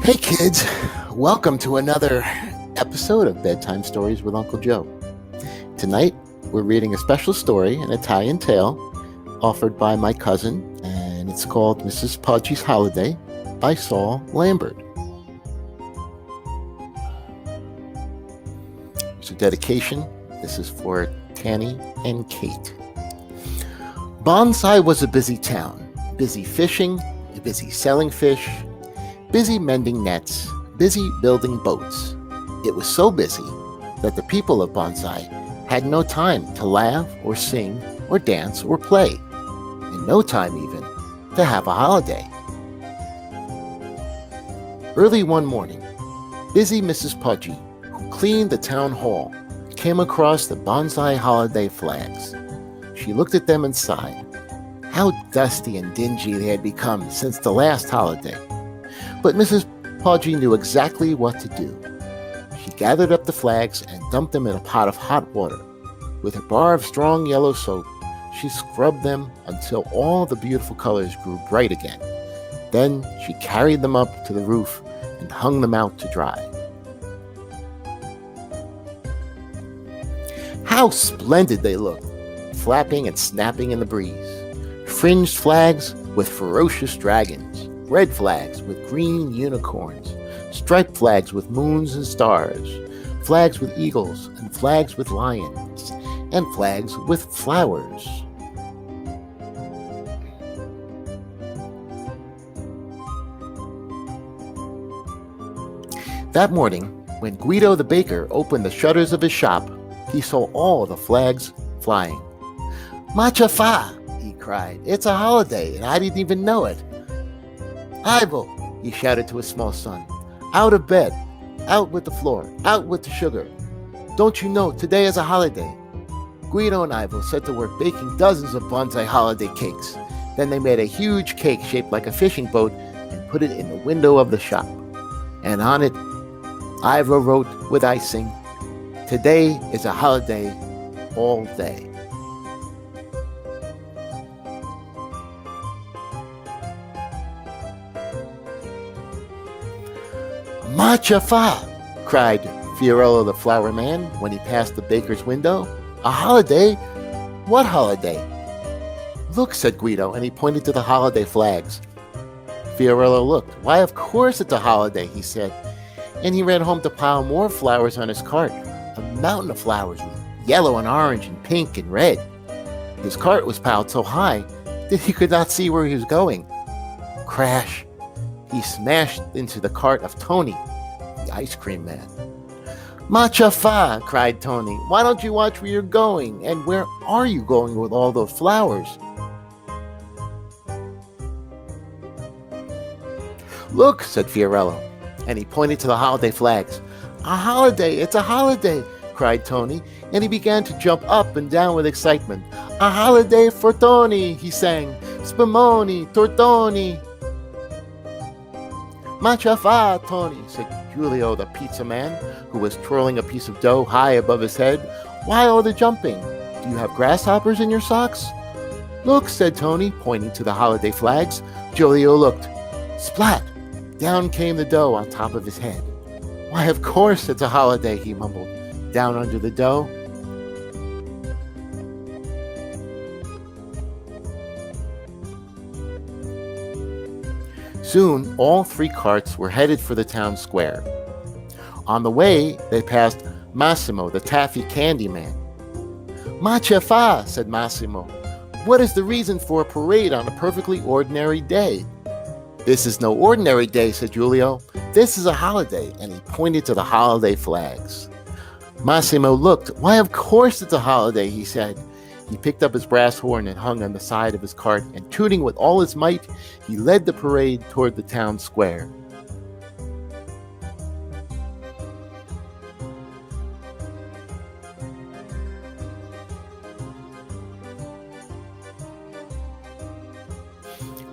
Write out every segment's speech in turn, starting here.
Hey kids, welcome to another episode of Bedtime Stories with Uncle Joe. Tonight, we're reading a special story, an Italian tale, offered by my cousin, and it's called Mrs. Poggi's Holiday by Saul Lambert. It's a dedication. This is for Tanny and Kate. Bonsai was a busy town, busy fishing, busy selling fish, busy mending nets, busy building boats. It was so busy that the people of Bonsai had no time to laugh or sing or dance or play, and no time even to have a holiday. Early one morning, busy Mrs. Poggi, who cleaned the town hall, came across the Bonsai holiday flags. She looked at them and sighed. How dusty and dingy they had become since the last holiday. But Mrs. Poggi knew exactly what to do. She gathered up the flags and dumped them in a pot of hot water. With a bar of strong yellow soap, she scrubbed them until all the beautiful colors grew bright again. Then she carried them up to the roof and hung them out to dry. How splendid they looked, flapping and snapping in the breeze. Fringed flags with ferocious dragons, red flags with green unicorns, striped flags with moons and stars, flags with eagles and flags with lions, and flags with flowers. That morning, when Guido the baker opened the shutters of his shop, he saw all the flags flying. "Macha fa!" he cried. "It's a holiday, and I didn't even know it." "Ivo," he shouted to his small son, "out of bed, out with the floor, out with the sugar. Don't you know today is a holiday?" Guido and Ivo set to work baking dozens of bonsai holiday cakes. Then they made a huge cake shaped like a fishing boat and put it in the window of the shop. And on it, Ivo wrote with icing, "Today is a holiday all day." "Macha fa!" cried Fiorello the flower man when he passed the baker's window. "A holiday? What holiday?" "Look," said Guido, and he pointed to the holiday flags. Fiorello looked. "Why, of course it's a holiday," he said, and he ran home to pile more flowers on his cart, a mountain of flowers with yellow and orange and pink and red. His cart was piled so high that he could not see where he was going. Crash! He smashed into the cart of Tony, the ice cream man. "Macha fa!" cried Tony. "Why don't you watch where you're going? And where are you going with all those flowers?" "Look," said Fiorello, and he pointed to the holiday flags. "A holiday! It's a holiday!" cried Tony, and he began to jump up and down with excitement. "A holiday for Tony!" he sang. "Spumoni, tortoni!" "Macha fa, Tony," said Giulio the pizza man, who was twirling a piece of dough high above his head. "Why all the jumping? Do you have grasshoppers in your socks?" "Look," said Tony, pointing to the holiday flags. Giulio looked. Splat! Down came the dough on top of his head. "Why, of course it's a holiday," he mumbled, down under the dough. Soon, all three carts were headed for the town square. On the way, they passed Massimo, the taffy candy man. "Macha fa!" said Massimo. "What is the reason for a parade on a perfectly ordinary day?" "This is no ordinary day," said Giulio. "This is a holiday," and he pointed to the holiday flags. Massimo looked. "Why, of course it's a holiday," he said. He picked up his brass horn and hung on the side of his cart, and tooting with all his might, he led the parade toward the town square.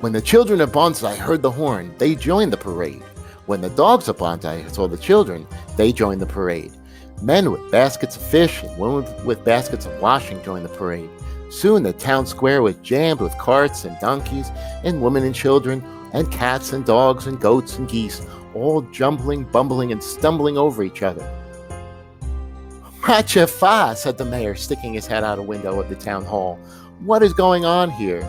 When the children of Bonsai heard the horn, they joined the parade. When the dogs of Bonsai saw the children, they joined the parade. Men with baskets of fish and women with baskets of washing joined the parade. Soon the town square was jammed with carts and donkeys and women and children and cats and dogs and goats and geese, all jumbling, bumbling, and stumbling over each other. Macha fa, said the mayor, sticking his head out a window of the town hall. What is going on here?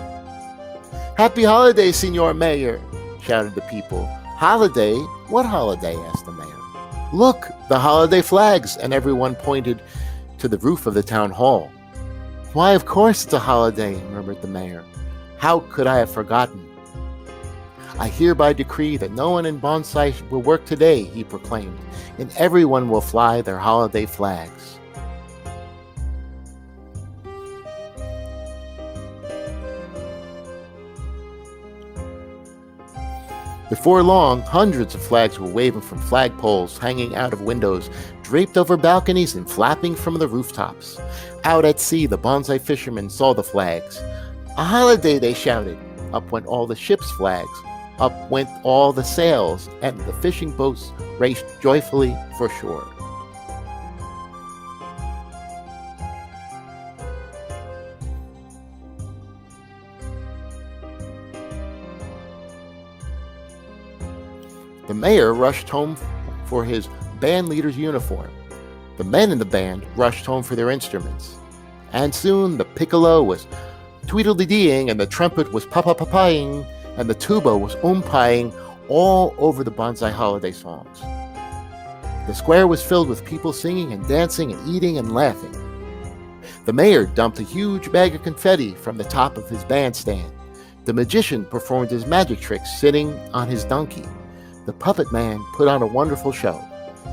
Happy holidays, Senor Mayor, shouted the people. Holiday? What holiday? Asked the mayor. Look, the holiday flags, and everyone pointed to the roof of the town hall. Why, of course it's a holiday, murmured the mayor. How could I have forgotten? I hereby decree that no one in Bonsai will work today, he proclaimed, and everyone will fly their holiday flags. Before long, hundreds of flags were waving from flagpoles, hanging out of windows, draped over balconies, and flapping from the rooftops. Out at sea, the bonsai fishermen saw the flags. A holiday, they shouted. Up went all the ship's flags. Up went all the sails, and the fishing boats raced joyfully for shore. The mayor rushed home for his band leader's uniform. The men in the band rushed home for their instruments. And soon the piccolo was tweedledee-deeing, and the trumpet was pa-pa-pa-paying, and the tuba was umpying all over the bonsai holiday songs. The square was filled with people singing and dancing and eating and laughing. The mayor dumped a huge bag of confetti from the top of his bandstand. The magician performed his magic tricks sitting on his donkey. The puppet man put on a wonderful show,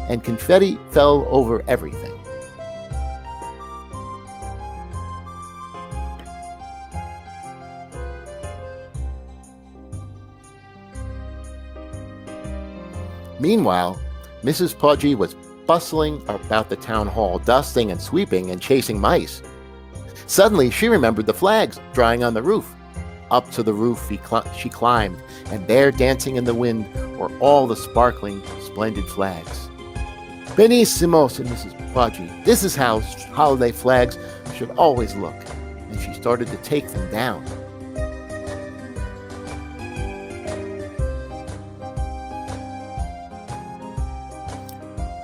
and confetti fell over everything. Meanwhile, Mrs. Poggi was bustling about the town hall, dusting and sweeping and chasing mice. Suddenly, she remembered the flags drying on the roof. Up to the roof she climbed, and there, dancing in the wind, were all the sparkling, splendid flags. Benissimo, said Mrs. Poggi. This is how holiday flags should always look. And she started to take them down.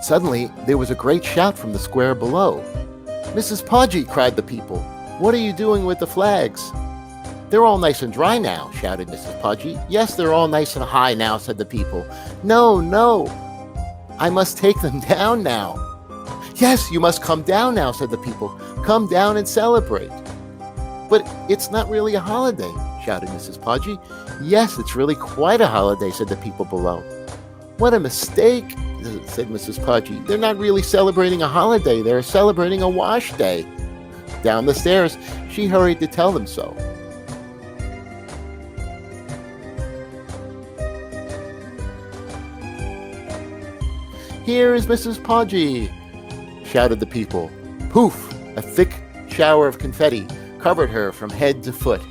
Suddenly, there was a great shout from the square below. Mrs. Poggi, cried the people, what are you doing with the flags? They're all nice and dry now, shouted Mrs. Poggi. Yes, they're all nice and high now, said the people. No, no, I must take them down now. Yes, you must come down now, said the people. Come down and celebrate. But it's not really a holiday, shouted Mrs. Poggi. Yes, it's really quite a holiday, said the people below. What a mistake, said Mrs. Poggi. They're not really celebrating a holiday, they're celebrating a wash day. Down the stairs, she hurried to tell them so. Here is Mrs. Poggi, shouted the people. Poof! A thick shower of confetti covered her from head to foot.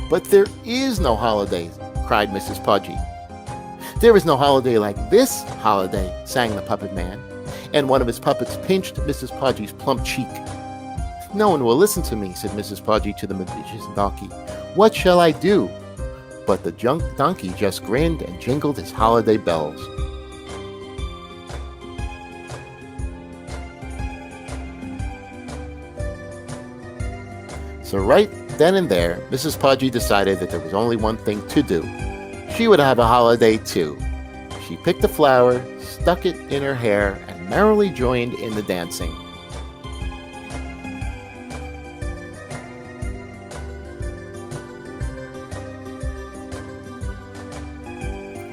But there is no holiday, cried Mrs. Poggi. There is no holiday like this holiday, sang the puppet man, and one of his puppets pinched Mrs. Poggi's plump cheek. No one will listen to me, said Mrs. Poggi to the magician's donkey. What shall I do? But the donkey just grinned and jingled his holiday bells. So right then and there, Mrs. Poggi decided that there was only one thing to do. She would have a holiday too. She picked a flower, stuck it in her hair, and merrily joined in the dancing.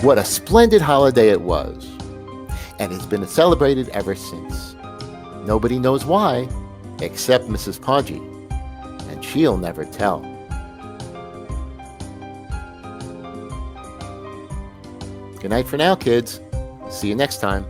What a splendid holiday it was, and it's been celebrated ever since. Nobody knows why, except Mrs. Poggi, and she'll never tell. Good night for now, kids. See you next time.